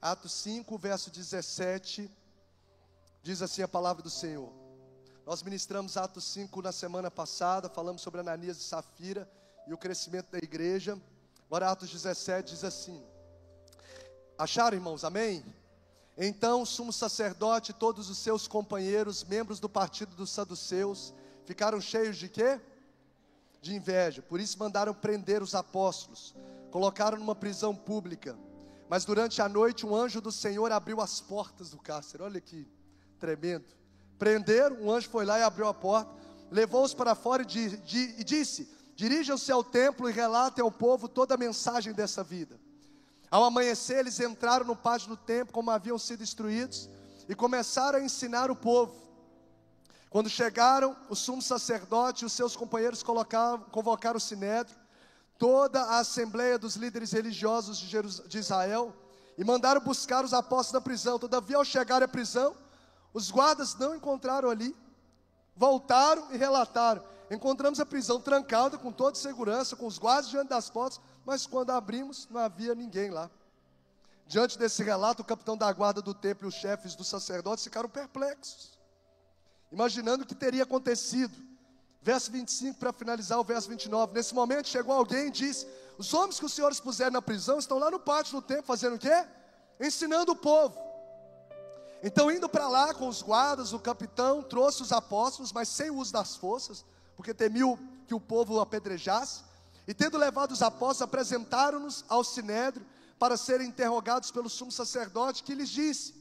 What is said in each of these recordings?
Atos 5, verso 17, diz assim a palavra do Senhor. Nós ministramos Atos 5 na semana passada, falamos sobre Ananias e Safira e o crescimento da igreja. Agora Atos 17 diz assim: acharam, irmãos? Amém? Então o sumo sacerdote e todos os seus companheiros, membros do partido dos saduceus, ficaram cheios de quê? De inveja. Por isso mandaram prender os apóstolos, colocaram numa prisão pública. Mas durante a noite um anjo do Senhor abriu as portas do cárcere. Olha que tremendo. Prenderam, um anjo foi lá e abriu a porta, levou-os para fora e disse: dirijam-se ao templo e relatem ao povo toda a mensagem dessa vida. Ao amanhecer eles entraram no pátio do templo como haviam sido instruídos e começaram a ensinar o povo. Quando chegaram, o sumo sacerdote e os seus companheiros convocaram o sinédrio, toda a assembleia dos líderes religiosos de Israel, e mandaram buscar os apóstolos na prisão. Todavia, ao chegar à prisão, os guardas não encontraram ali. Voltaram e relataram: encontramos a prisão trancada com toda segurança, com os guardas diante das portas, mas quando abrimos não havia ninguém lá. Diante desse relato, o capitão da guarda do templo e os chefes dos sacerdotes ficaram perplexos, imaginando o que teria acontecido. Verso 25, para finalizar o verso 29. Nesse momento chegou alguém e disse: os homens que os senhores puseram na prisão estão lá no pátio do templo fazendo o quê? Ensinando o povo. Então, indo para lá com os guardas, o capitão trouxe os apóstolos, mas sem o uso das forças, porque temiam que o povo o apedrejasse. E tendo levado os apóstolos, apresentaram-nos ao sinédrio para serem interrogados pelo sumo sacerdote, que lhes disse: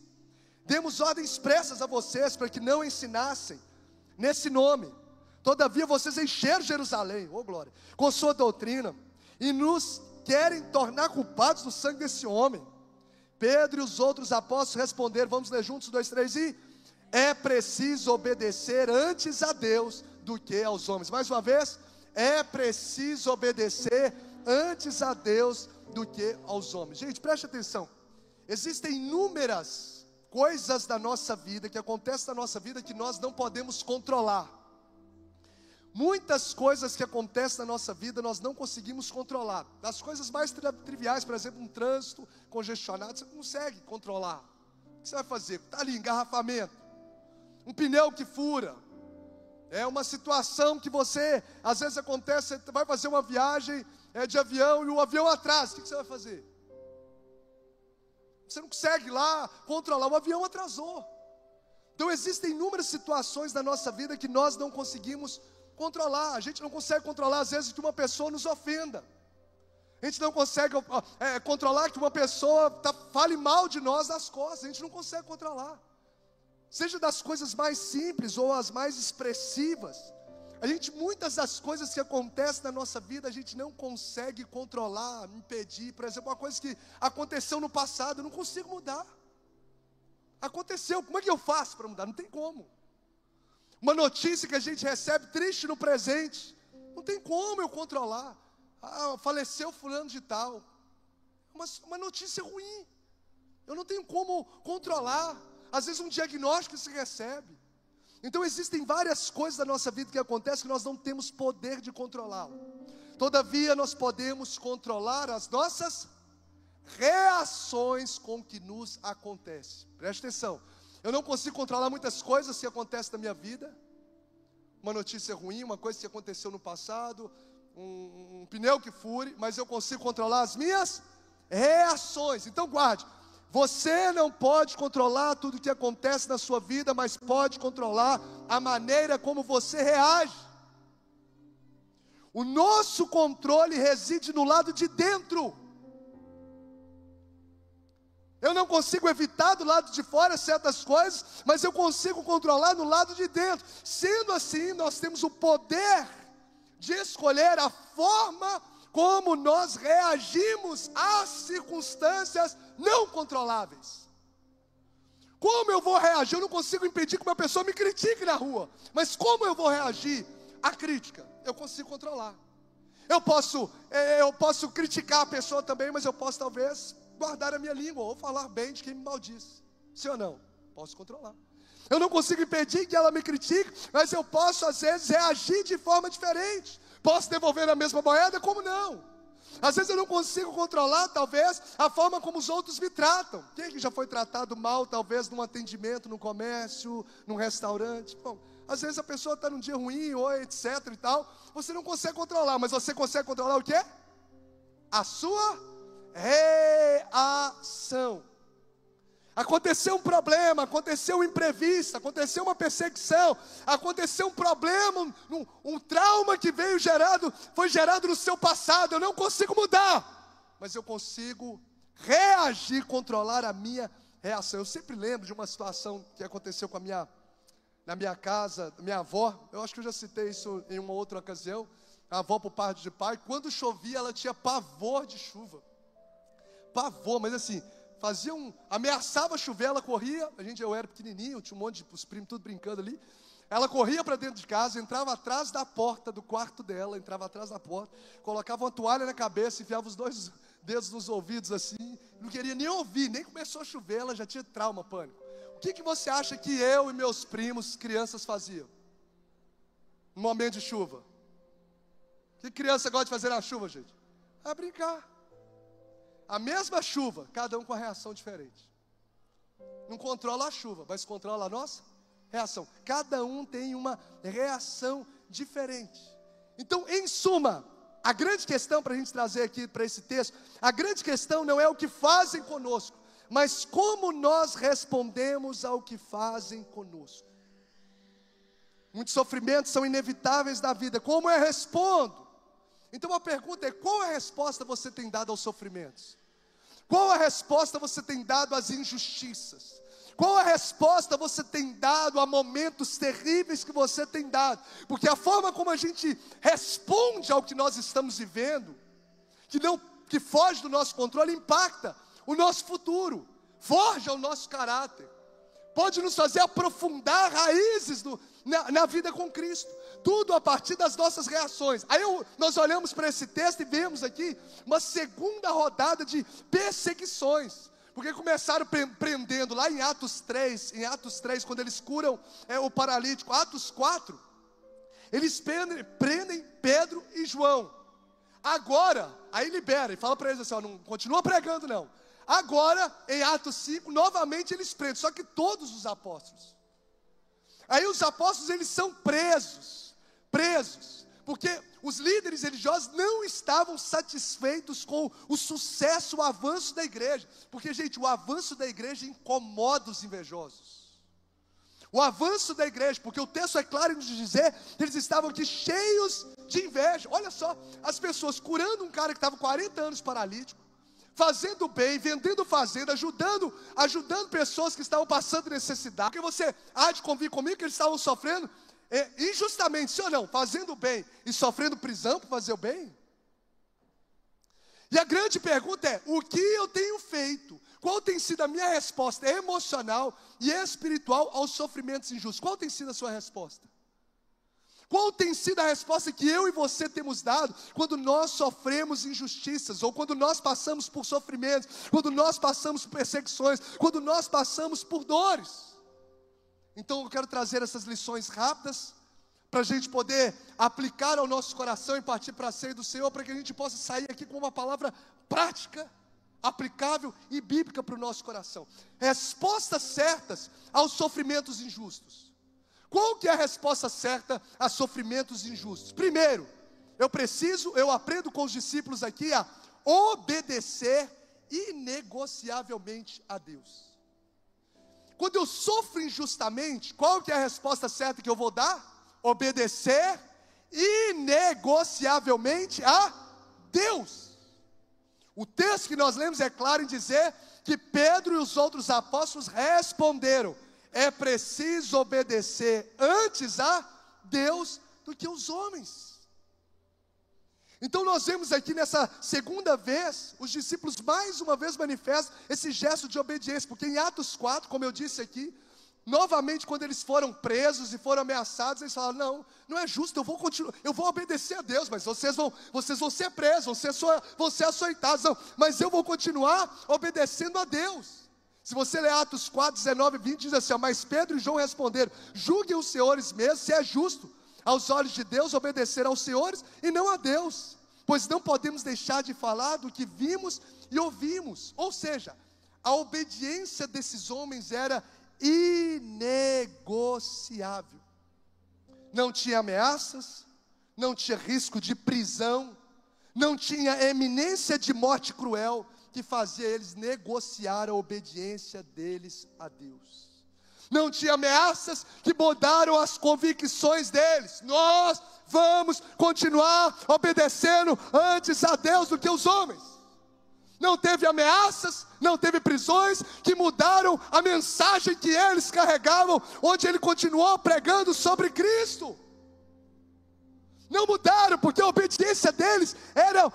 demos ordens expressas a vocês para que não ensinassem nesse nome. Todavia vocês encheram Jerusalém, oh glória, com sua doutrina, e nos querem tornar culpados do sangue desse homem. Pedro e os outros apóstolos responderam, vamos ler juntos, 2, 3, e é preciso obedecer antes a Deus do que aos homens. Mais uma vez, é preciso obedecer antes a Deus do que aos homens. Gente, preste atenção, existem inúmeras coisas da nossa vida, que acontecem na nossa vida, que nós não podemos controlar. Muitas coisas que acontecem na nossa vida nós não conseguimos controlar. Das coisas mais triviais, por exemplo, um trânsito congestionado, você não consegue controlar. O que você vai fazer? Está ali, engarrafamento, um pneu que fura, é uma situação que você, às vezes acontece, você vai fazer uma viagem de avião e o avião atrasa. O que você vai fazer? Você não consegue lá controlar, o avião atrasou. Então existem inúmeras situações da nossa vida que nós não conseguimos controlar. A gente não consegue controlar às vezes que uma pessoa nos ofenda. A gente não consegue controlar que uma pessoa fale mal de nós nas costas. A gente não consegue controlar. Seja das coisas mais simples ou as mais expressivas. Muitas das coisas que acontecem na nossa vida, a gente não consegue controlar, impedir. Por exemplo, uma coisa que aconteceu no passado, eu não consigo mudar. Aconteceu, como é que eu faço para mudar? Não tem como. Uma notícia que a gente recebe triste no presente, não tem como eu controlar. Faleceu fulano de tal. Uma notícia ruim, eu não tenho como controlar. Às vezes um diagnóstico se recebe. Então existem várias coisas da nossa vida que acontecem que nós não temos poder de controlar. Todavia nós podemos controlar as nossas reações com o que nos acontece. Preste atenção, eu não consigo controlar muitas coisas que acontecem na minha vida. Uma notícia ruim, uma coisa que aconteceu no passado, um pneu que fure, mas eu consigo controlar as minhas reações. Então guarde, você não pode controlar tudo o que acontece na sua vida, mas pode controlar a maneira como você reage. O nosso controle reside no lado de dentro. Eu não consigo evitar do lado de fora certas coisas, mas eu consigo controlar no lado de dentro. Sendo assim, nós temos o poder de escolher a forma como nós reagimos às circunstâncias não controláveis. Como eu vou reagir? Eu não consigo impedir que uma pessoa me critique na rua, mas como eu vou reagir à crítica? Eu consigo controlar. Eu posso criticar a pessoa também, mas eu posso talvez guardar a minha língua, ou falar bem de quem me maldiz. Sim ou não? Posso controlar. Eu não consigo impedir que ela me critique, mas eu posso às vezes reagir de forma diferente. Posso devolver a mesma moeda, como não? Às vezes eu não consigo controlar, talvez, a forma como os outros me tratam. Quem que já foi tratado mal, talvez, num atendimento, num comércio, num restaurante? Bom, às vezes a pessoa está num dia ruim, ou etc e tal. Você não consegue controlar, mas você consegue controlar o quê? A sua reação. Aconteceu um problema, aconteceu um imprevisto, aconteceu uma perseguição, aconteceu um problema, um trauma que foi gerado no seu passado. Eu não consigo mudar, mas eu consigo reagir, controlar a minha reação. Eu sempre lembro de uma situação que aconteceu na minha casa, minha avó. Eu acho que eu já citei isso em uma outra ocasião. A avó, por parte de pai, quando chovia, ela tinha pavor de chuva. Pavor, mas assim, ameaçava chover, ela corria. Eu era pequenininho, tinha um monte de os primos tudo brincando ali. Ela corria para dentro de casa, entrava atrás da porta do quarto dela, colocava uma toalha na cabeça, enfiava os 2 dedos nos ouvidos assim, não queria nem ouvir, nem começou a chover, ela já tinha trauma, pânico. O que você acha que eu e meus primos, crianças, faziam no momento de chuva? O que criança gosta de fazer na chuva, gente? É brincar. A mesma chuva, cada um com a reação diferente. Não controla a chuva, mas controla a nossa reação. Cada um tem uma reação diferente. Então, em suma, a grande questão para a gente trazer aqui para esse texto, a grande questão não é o que fazem conosco, mas como nós respondemos ao que fazem conosco. Muitos sofrimentos são inevitáveis da vida. Como eu respondo? Então a pergunta é: qual a resposta você tem dado aos sofrimentos? Qual a resposta você tem dado às injustiças? Qual a resposta você tem dado a momentos terríveis que você tem dado? Porque a forma como a gente responde ao que nós estamos vivendo, que foge do nosso controle, impacta o nosso futuro, forja o nosso caráter, pode nos fazer aprofundar raízes na vida com Cristo. Tudo a partir das nossas reações. Aí nós olhamos para esse texto e vemos aqui uma segunda rodada de perseguições. Porque começaram prendendo lá em Atos 3, quando eles curam o paralítico. Atos 4, eles prendem Pedro e João. Agora, aí libera e fala para eles assim: ó, não continua pregando não. Agora, em Atos 5, novamente eles prendem, só que todos os apóstolos. Aí os apóstolos, eles são presos, porque os líderes religiosos não estavam satisfeitos com o sucesso, o avanço da igreja. Porque, gente, o avanço da igreja incomoda os invejosos. O avanço da igreja, porque o texto é claro em nos dizer que eles estavam aqui cheios de inveja. Olha só, as pessoas curando um cara que estava 40 anos paralítico, fazendo bem, vendendo fazenda, ajudando pessoas que estavam passando necessidade. Porque você há de convir comigo que eles estavam sofrendo injustamente, sim ou não? Fazendo bem e sofrendo prisão por fazer o bem. E a grande pergunta é: o que eu tenho feito? Qual tem sido a minha resposta emocional e espiritual aos sofrimentos injustos? Qual tem sido a sua resposta? Qual tem sido a resposta que eu e você temos dado quando nós sofremos injustiças, ou quando nós passamos por sofrimentos, quando nós passamos por perseguições, quando nós passamos por dores? Então eu quero trazer essas lições rápidas, para a gente poder aplicar ao nosso coração e partir para a ceia do Senhor, para que a gente possa sair aqui com uma palavra prática, aplicável e bíblica para o nosso coração. Respostas certas aos sofrimentos injustos. Qual que é a resposta certa a sofrimentos injustos? Primeiro, eu aprendo com os discípulos aqui a obedecer inegociavelmente a Deus. Quando eu sofro injustamente, qual que é a resposta certa que eu vou dar? Obedecer inegociavelmente a Deus. O texto que nós lemos é claro em dizer que Pedro e os outros apóstolos responderam: é preciso obedecer antes a Deus do que os homens. Então nós vemos aqui nessa segunda vez, os discípulos mais uma vez manifestam esse gesto de obediência, porque em Atos 4, como eu disse aqui, novamente quando eles foram presos e foram ameaçados, eles falaram: não é justo, eu vou obedecer a Deus, mas vocês vão ser presos, vão ser açoitados, não, mas eu vou continuar obedecendo a Deus. Se você ler Atos 4, 19 e 20, diz assim: mas Pedro e João responderam: julguem os senhores mesmos, se é justo aos olhos de Deus obedecer aos senhores e não a Deus. pois não podemos deixar de falar do que vimos e ouvimos. Ou seja, a obediência desses homens era inegociável. Não tinha ameaças, não tinha risco de prisão, não tinha eminência de morte cruel que fazia eles negociar a obediência deles a Deus. Não tinha ameaças que mudaram as convicções deles. Nós vamos continuar obedecendo antes a Deus do que os homens. Não teve ameaças, não teve prisões que mudaram a mensagem que eles carregavam, onde ele continuou pregando sobre Cristo. Não mudaram, porque a obediência deles era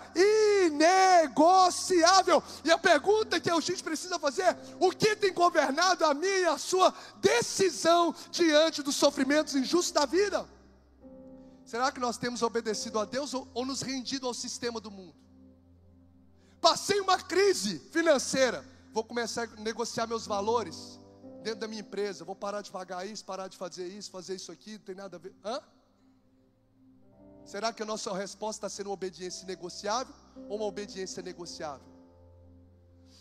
inegociável. E a pergunta que a gente precisa fazer é: o que tem governado a minha e a sua decisão diante dos sofrimentos injustos da vida? Será que nós temos obedecido a Deus ou nos rendido ao sistema do mundo? Passei uma crise financeira, vou começar a negociar meus valores dentro da minha empresa, vou parar de pagar isso, parar de fazer isso aqui, não tem nada a ver. Será que a nossa resposta está sendo uma obediência inegociável ou uma obediência negociável?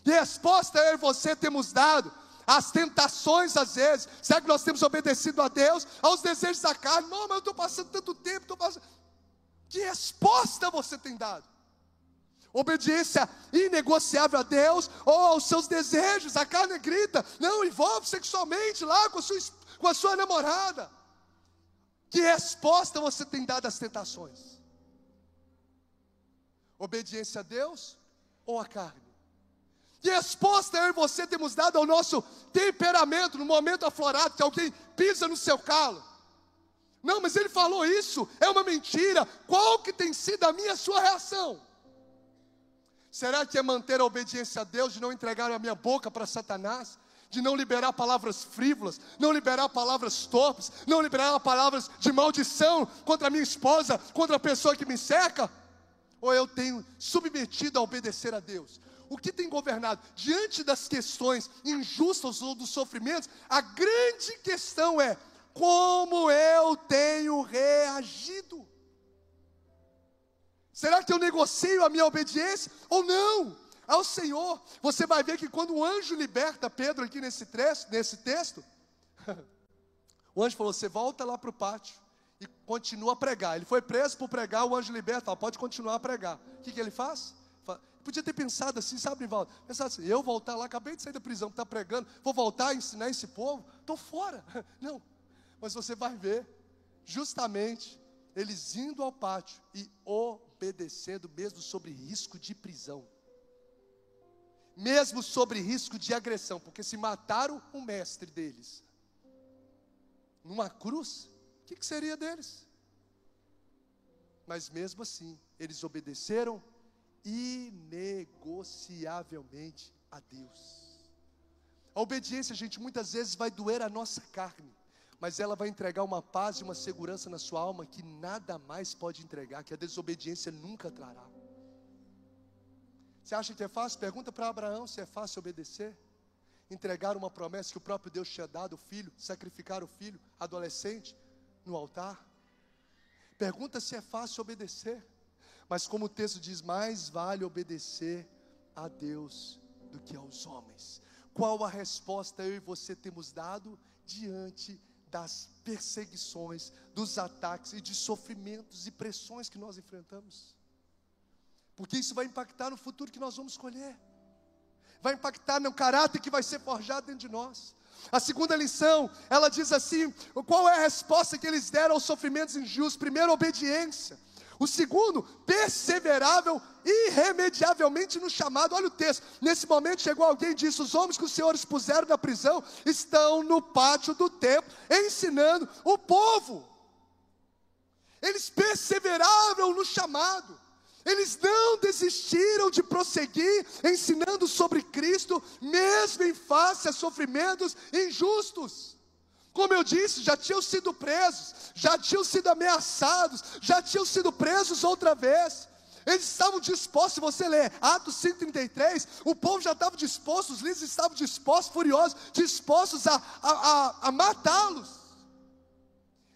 Que resposta eu e você temos dado às tentações às vezes? Será que nós temos obedecido a Deus, aos desejos da carne? Não, mas eu estou passando tanto tempo, Que resposta você tem dado? Obediência inegociável a Deus ou aos seus desejos? A carne grita, não, envolve sexualmente lá com a sua namorada. Que resposta você tem dado às tentações? Obediência a Deus ou à carne? Que resposta eu e você temos dado ao nosso temperamento no momento aflorado, que alguém pisa no seu calo? Não, mas ele falou isso, é uma mentira. Qual que tem sido a minha e a sua reação? Será que é manter a obediência a Deus, de não entregar a minha boca para Satanás, de não liberar palavras frívolas, não liberar palavras torpes, não liberar palavras de maldição contra a minha esposa, contra a pessoa que me cerca? Ou eu tenho submetido a obedecer a Deus? O que tem governado? Diante das questões injustas ou dos sofrimentos, a grande questão é: como eu tenho reagido? Será que eu negocio a minha obediência ou não ao Senhor? Você vai ver que quando o anjo liberta Pedro aqui nesse texto, o anjo falou: você volta lá para o pátio e continua a pregar. Ele foi preso por pregar, o anjo liberta, fala: pode continuar a pregar. O que ele faz? Podia ter pensado assim, sabe, Nivaldo? Pensado assim: eu voltar lá, acabei de sair da prisão, está pregando, vou voltar a ensinar esse povo, estou fora. Não, mas você vai ver, justamente, eles indo ao pátio e obedecendo, mesmo sobre risco de prisão, mesmo sobre risco de agressão, porque se mataram o mestre deles numa cruz, o que seria deles? Mas mesmo assim, eles obedeceram inegociavelmente a Deus. A obediência, gente, muitas vezes vai doer a nossa carne, mas ela vai entregar uma paz e uma segurança na sua alma que nada mais pode entregar, que a desobediência nunca trará. Você acha que é fácil? Pergunta para Abraão se é fácil obedecer, entregar uma promessa que o próprio Deus tinha dado, o filho, sacrificar o filho adolescente no altar. Pergunta se é fácil obedecer. Mas como o texto diz, mais vale obedecer a Deus do que aos homens. Qual a resposta eu e você temos dado diante das perseguições, dos ataques e de sofrimentos e pressões que nós enfrentamos? Porque isso vai impactar no futuro que nós vamos escolher, vai impactar no caráter que vai ser forjado dentro de nós. A segunda lição, ela diz assim: qual é a resposta que eles deram aos sofrimentos injustos? Primeiro, obediência. O segundo, perseverável irremediavelmente no chamado. Olha o texto, nesse momento chegou alguém e disse: os homens que os senhores puseram na prisão estão no pátio do templo, ensinando o povo. Eles perseveraram no chamado, eles não desistiram de prosseguir, ensinando sobre Cristo, mesmo em face a sofrimentos injustos. Como eu disse, já tinham sido presos, já tinham sido ameaçados, já tinham sido presos outra vez. Eles estavam dispostos, se você ler Atos 5:33, o povo já estava disposto, os líderes estavam dispostos, furiosos, dispostos a matá-los.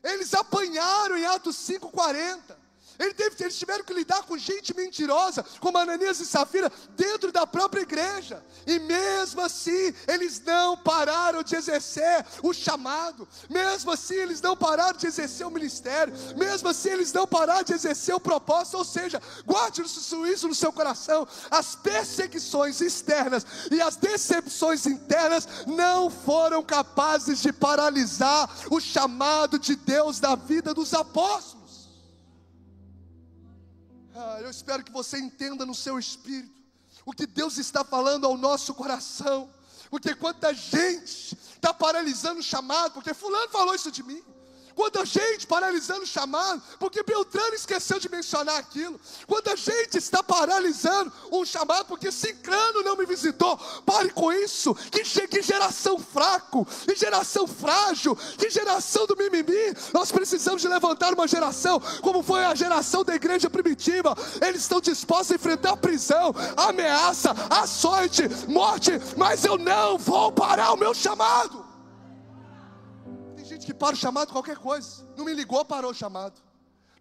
Eles apanharam em Atos 5:40. Eles tiveram que lidar com gente mentirosa, como Ananias e Safira, dentro da própria igreja. E mesmo assim, eles não pararam de exercer o chamado. Mesmo assim, eles não pararam de exercer o ministério. Mesmo assim, eles não pararam de exercer o propósito. Ou seja, guarde isso no seu coração. As perseguições externas e as decepções internas não foram capazes de paralisar o chamado de Deus da vida dos apóstolos. Eu espero que você entenda no seu espírito o que Deus está falando ao nosso coração. Porque quanta gente está paralisando o chamado, porque fulano falou isso de mim. Quanta gente paralisando o chamado, porque Beltrano esqueceu de mencionar aquilo. Quanta gente está paralisando um chamado, porque Cicrano não me visitou. Pare com isso. Que geração fraco, que geração frágil, que geração do mimimi. Nós precisamos de levantar uma geração, como foi a geração da igreja primitiva. Eles estão dispostos a enfrentar a prisão, a ameaça, açoite, morte, mas eu não vou parar o meu chamado. Gente que para o chamado qualquer coisa. Não me ligou, parou o chamado.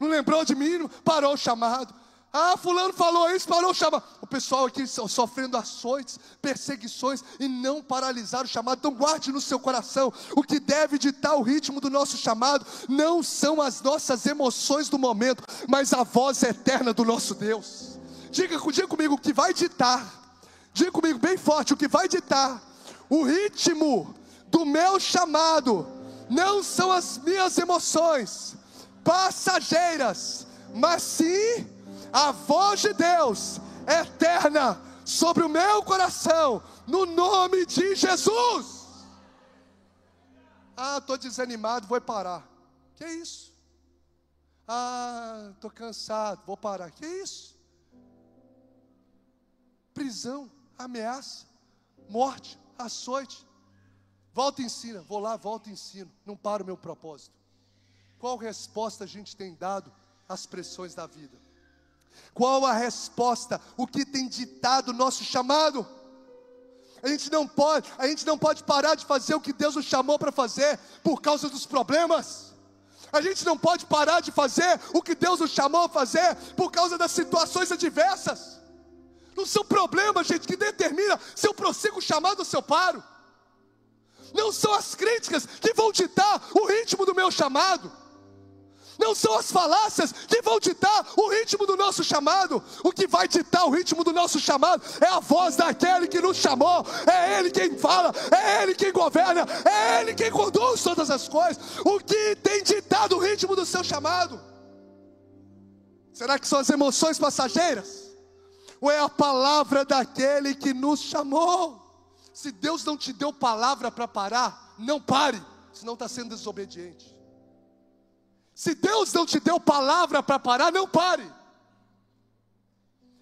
Não lembrou de mim, parou o chamado. Fulano falou isso, parou o chamado. O pessoal aqui sofrendo açoites, perseguições, e não paralisaram o chamado. Então guarde no seu coração: o que deve ditar o ritmo do nosso chamado não são as nossas emoções do momento, mas a voz eterna do nosso Deus. Diga comigo o que vai ditar. Diga comigo bem forte: o que vai ditar o ritmo do meu chamado não são as minhas emoções passageiras, mas sim a voz de Deus eterna sobre o meu coração, no nome de Jesus. Estou desanimado, vou parar. Que isso? Estou cansado, vou parar. Que isso? Prisão, ameaça, morte, açoite. Volta e ensina, vou lá, volta e ensino. Não para o meu propósito. Qual resposta a gente tem dado às pressões da vida? Qual a resposta? O que tem ditado o nosso chamado? A gente não pode parar de fazer o que Deus nos chamou para fazer por causa dos problemas. A gente não pode parar de fazer o que Deus nos chamou a fazer por causa das situações adversas. Não são problemas, gente, que determinam se eu prossigo o chamado ou se eu paro. Não são as críticas que vão ditar o ritmo do meu chamado. Não são as falácias que vão ditar o ritmo do nosso chamado. O que vai ditar o ritmo do nosso chamado é a voz daquele que nos chamou. É Ele quem fala, é Ele quem governa, é Ele quem conduz todas as coisas. O que tem ditado o ritmo do seu chamado? Será que são as emoções passageiras? Ou é a palavra daquele que nos chamou? Se Deus não te deu palavra para parar, não pare, senão está sendo desobediente. Se Deus não te deu palavra para parar, não pare.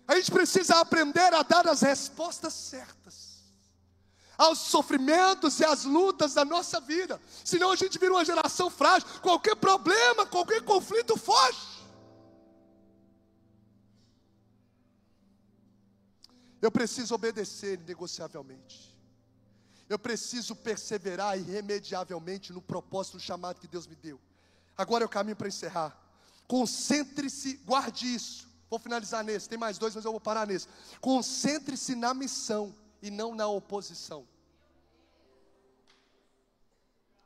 A gente precisa aprender a dar as respostas certas aos sofrimentos e às lutas da nossa vida. Senão a gente vira uma geração frágil. Qualquer problema, qualquer conflito foge. Eu preciso obedecer inegociavelmente. Eu preciso perseverar irremediavelmente no propósito, no chamado que Deus me deu. Agora é o caminho para encerrar. Concentre-se, guarde isso. Vou finalizar nesse, tem mais dois, mas eu vou parar nesse. Concentre-se na missão e não na oposição.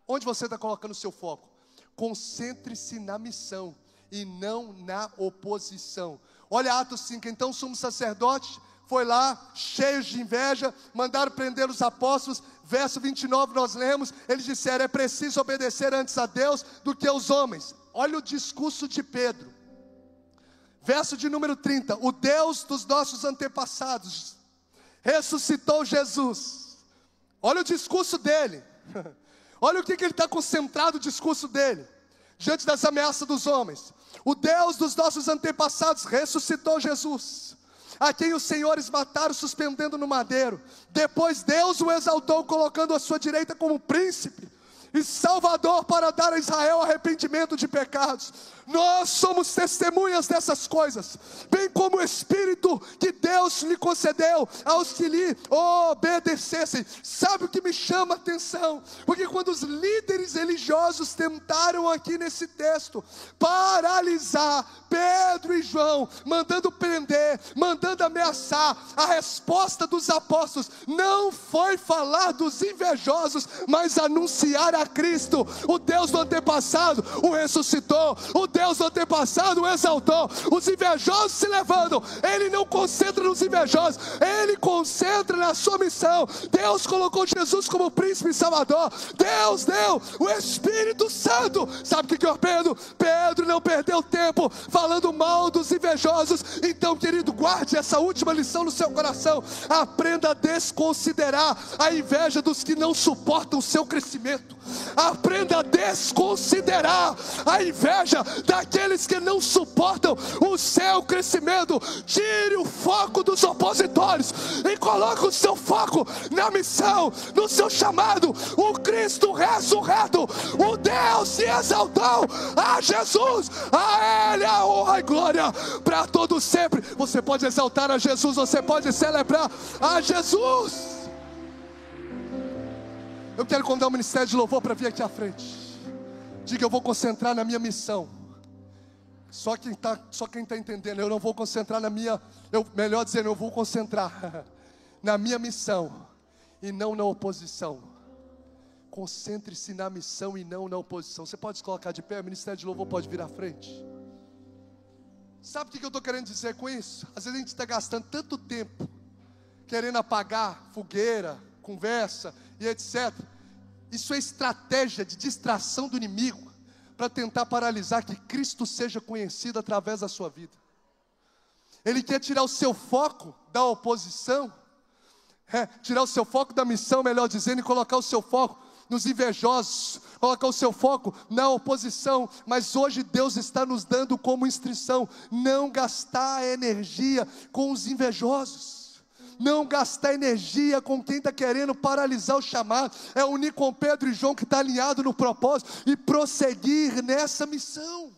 Onde você está colocando o seu foco? Concentre-se na missão e não na oposição. Olha Atos 5, então o sumo sacerdote foi lá, cheios de inveja, mandaram prender os apóstolos. Verso 29 nós lemos, eles disseram: é preciso obedecer antes a Deus do que aos homens. Olha o discurso de Pedro. Verso de número 30, o Deus dos nossos antepassados ressuscitou Jesus. Olha o discurso dele. Olha o que ele está concentrado, o discurso dele, diante das ameaças dos homens. O Deus dos nossos antepassados ressuscitou Jesus, a quem os senhores mataram suspendendo no madeiro. Depois Deus o exaltou, colocando à sua direita como príncipe e Salvador para dar a Israel arrependimento de pecados. Nós somos testemunhas dessas coisas, bem como o Espírito que Deus lhe concedeu aos que lhe obedecessem. Sabe o que me chama a atenção? Porque quando os líderes religiosos tentaram aqui nesse texto paralisar Pedro e João, mandando prender, mandando ameaçar, a resposta dos apóstolos não foi falar dos invejosos, mas anunciar a Cristo. O Deus do antepassado o ressuscitou, o Deus do antepassado o exaltou. Os invejosos se levantam, Ele não concentra nos invejosos, Ele concentra na sua missão. Deus colocou Jesus como príncipe e salvador, Deus deu o Espírito Santo. Sabe o que eu aprendo? Pedro não perdeu tempo falando mal dos invejosos. Então, querido, guarde essa última lição no seu coração. Aprenda a desconsiderar a inveja dos que não suportam o seu crescimento. Aprenda a desconsiderar a inveja daqueles que não suportam o seu crescimento. Tire o foco dos opositores e coloque o seu foco na missão, no seu chamado. O Cristo ressurreto, o Deus se exaltou, a Jesus, a Ele a honra e glória para todos sempre. Você pode exaltar a Jesus, você pode celebrar a Jesus. Eu quero convidar o ministério de louvor para vir aqui à frente. Diga: eu vou concentrar na minha missão. Só quem está entendendo. Eu não vou concentrar na minha, melhor dizendo, eu vou concentrar na minha missão e não na oposição. Concentre-se na missão e não na oposição. Você pode se colocar de pé, o ministério de louvor pode vir à frente. Sabe o que eu estou querendo dizer com isso? Às vezes a gente está gastando tanto tempo querendo apagar fogueira, conversa e etc. Isso é estratégia de distração do inimigo para tentar paralisar que Cristo seja conhecido através da sua vida. Ele quer tirar o seu foco da oposição, tirar o seu foco da missão, melhor dizendo, e colocar o seu foco nos invejosos, colocar o seu foco na oposição. Mas hoje Deus está nos dando como instrução: não gastar energia com os invejosos, não gastar energia com quem está querendo paralisar o chamado. É unir com Pedro e João que está alinhado no propósito e prosseguir nessa missão.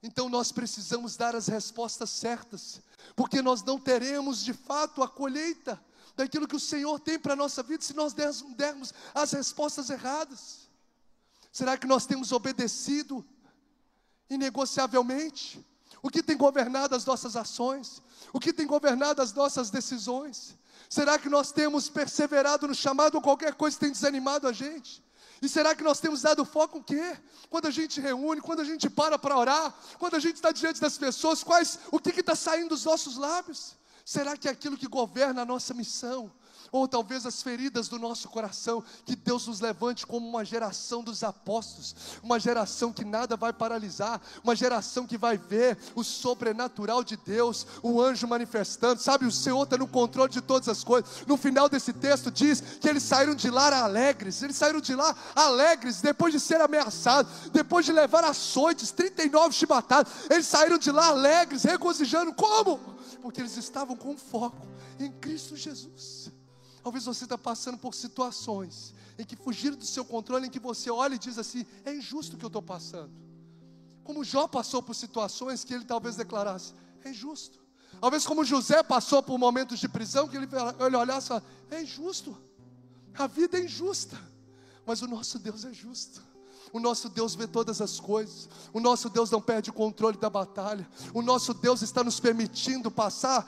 Então nós precisamos dar as respostas certas, porque nós não teremos de fato a colheita daquilo que o Senhor tem para a nossa vida se nós dermos as respostas erradas. Será que nós temos obedecido inegociavelmente? O que tem governado as nossas ações? O que tem governado as nossas decisões? Será que nós temos perseverado no chamado ou qualquer coisa tem desanimado a gente? E será que nós temos dado foco o quê? Quando a gente reúne, quando a gente para orar, quando a gente está diante das pessoas, o que está saindo dos nossos lábios? Será que é aquilo que governa a nossa missão? Ou talvez as feridas do nosso coração? Que Deus nos levante como uma geração dos apóstolos, uma geração que nada vai paralisar, uma geração que vai ver o sobrenatural de Deus, o anjo manifestando. Sabe, o Senhor está no controle de todas as coisas. No final desse texto diz que eles saíram de lá alegres. Eles saíram de lá alegres, depois de ser ameaçados, depois de levar açoites, 39 chibatadas. Eles saíram de lá alegres, regozijando. Como? Porque eles estavam com foco em Cristo Jesus. Talvez você está passando por situações em que fugiram do seu controle, em que você olha e diz assim: é injusto o que eu estou passando. Como Jó passou por situações que ele talvez declarasse: é injusto. Talvez como José passou por momentos de prisão, que ele olhasse e falasse: é injusto, a vida é injusta, mas o nosso Deus é justo. O nosso Deus vê todas as coisas. O nosso Deus não perde o controle da batalha. O nosso Deus está nos permitindo passar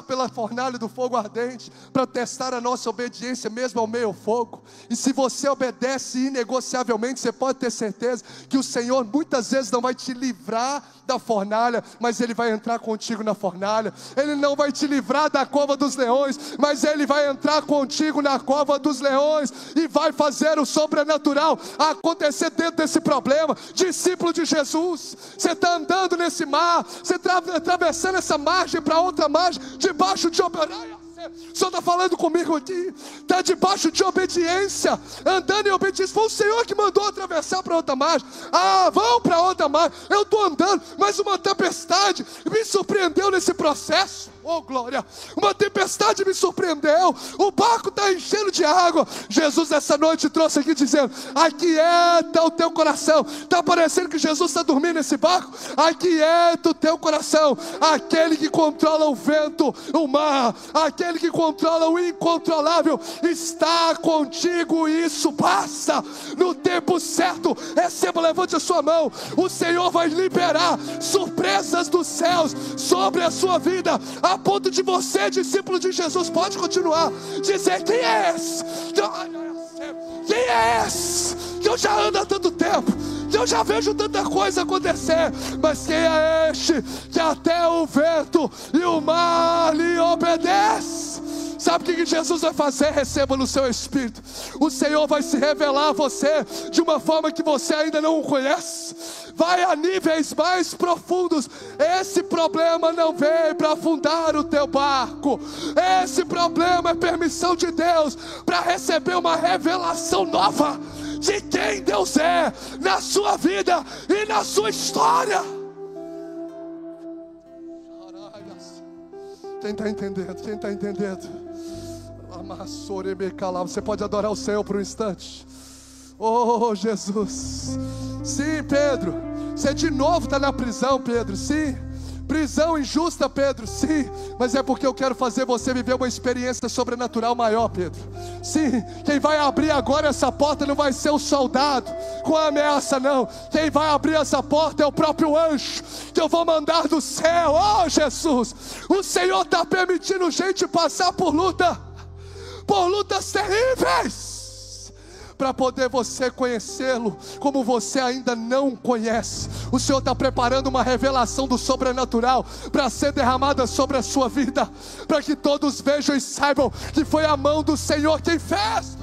pela fornalha do fogo ardente, para testar a nossa obediência mesmo ao meio fogo. E se você obedece inegociavelmente, você pode ter certeza que o Senhor muitas vezes não vai te livrar da fornalha, mas Ele vai entrar contigo na fornalha. Ele não vai te livrar da cova dos leões, mas Ele vai entrar contigo na cova dos leões e vai fazer o sobrenatural acontecer dentro desse problema. Discípulo de Jesus, você está andando nesse mar, você está atravessando essa margem para outra margem, debaixo de obediência. O Senhor está falando comigo aqui, está debaixo de obediência, andando em obediência. Foi o Senhor que mandou atravessar para outra margem. Vão para outra margem. Eu estou andando, mas uma tempestade me surpreendeu nesse processo. Oh glória, uma tempestade me surpreendeu, o barco está enchendo de água. Jesus essa noite trouxe aqui dizendo: aquieta o teu coração. Está parecendo que Jesus está dormindo nesse barco? Aquieta o teu coração. Aquele que controla o vento, o mar, aquele que controla o incontrolável está contigo, e isso passa no tempo certo. Receba, levante a sua mão. O Senhor vai liberar surpresas dos céus sobre a sua vida, a ponto de você, discípulo de Jesus, pode continuar, dizer: quem é esse? Quem é esse? Que eu já ando há tanto tempo, que eu já vejo tanta coisa acontecer. Mas quem é este que até o vento e o mar lhe obedecem? Sabe o que Jesus vai fazer? Receba no seu espírito. O Senhor vai se revelar a você de uma forma que você ainda não o conhece. Vai a níveis mais profundos. Esse problema não veio para afundar o teu barco. Esse problema é permissão de Deus para receber uma revelação nova de quem Deus é na sua vida e na sua história. Quem está entendendo? Quem está entendendo? Você pode adorar o Senhor por um instante. Oh Jesus. Sim, Pedro, você de novo está na prisão, Pedro. Sim, prisão injusta, Pedro. Sim, mas é porque eu quero fazer você viver uma experiência sobrenatural maior, Pedro. Sim, quem vai abrir agora essa porta não vai ser o soldado com a ameaça, não. Quem vai abrir essa porta é o próprio anjo que eu vou mandar do céu. Oh Jesus, o Senhor está permitindo gente passar por lutas terríveis, para poder você conhecê-lo como você ainda não conhece. O Senhor está preparando uma revelação do sobrenatural para ser derramada sobre a sua vida, para que todos vejam e saibam que foi a mão do Senhor quem fez.